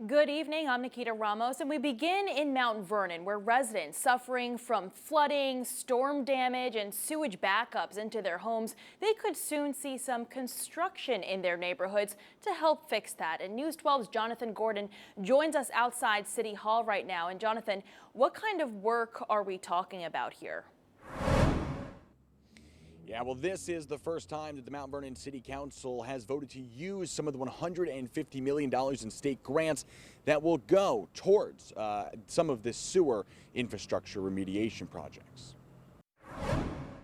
Good evening, I'm Nikita Ramos, and we begin in Mount Vernon, where residents suffering from flooding, storm damage, and sewage backups into their homes, they could soon see some construction in their neighborhoods to help fix that. And News 12's Jonathan Gordon joins us outside City Hall right now. And Jonathan, what kind of work are we talking about here? Yeah, well, this is the first time that the Mount Vernon City Council has voted to use some of the $150 million in state grants that will go towards some of the sewer infrastructure remediation projects.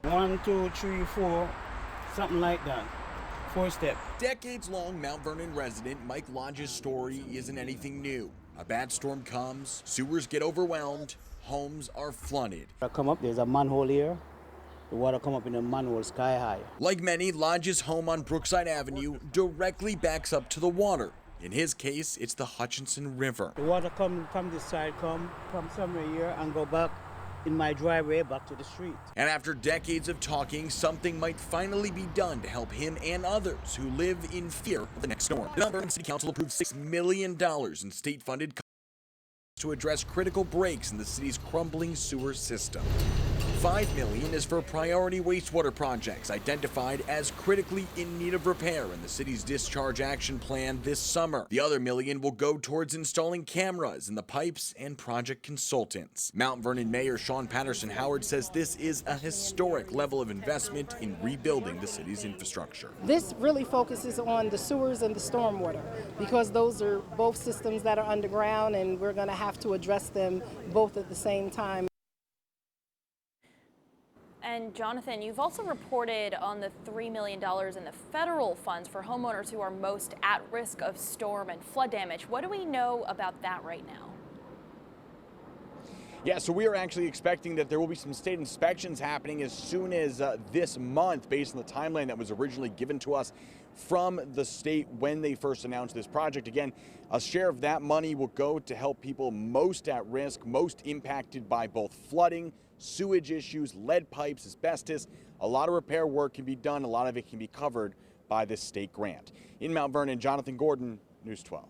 1, 2, 3, 4, something like that. 4-step. Decades-long Mount Vernon resident Mike Lodge's story isn't anything new. A bad storm comes, sewers get overwhelmed, homes are flooded. I come up, there's a manhole here. The water come up in the manhole sky high. Like many, Lodge's home on Brookside Avenue directly backs up to the water. In his case, it's the Hutchinson River. The water come from this side, come from somewhere here and go back in my driveway back to the street. And after decades of talking, something might finally be done to help him and others who live in fear of the next storm. The Mount Vernon City Council approved $6 million in state-funded to address critical breaks in the city's crumbling sewer system. $5 million is for priority wastewater projects identified as critically in need of repair in the city's discharge action plan this summer. The other $1 million will go towards installing cameras in the pipes and project consultants. Mount Vernon Mayor Sean Patterson Howard says this is a historic level of investment in rebuilding the city's infrastructure. This really focuses on the sewers and the stormwater because those are both systems that are underground, and we're going to have to address them both at the same time. And Jonathan, you've also reported on the $3 million in the federal funds for homeowners who are most at risk of storm and flood damage. What do we know about that right now? Yeah, so we are actually expecting that there will be some state inspections happening as soon as this month, based on the timeline that was originally given to us from the state when they first announced this project. Again, a share of that money will go to help people most at risk, most impacted by both flooding, sewage issues, lead pipes, asbestos. A lot of repair work can be done. A lot of it can be covered by this state grant. In Mount Vernon, Jonathan Gordon, News 12.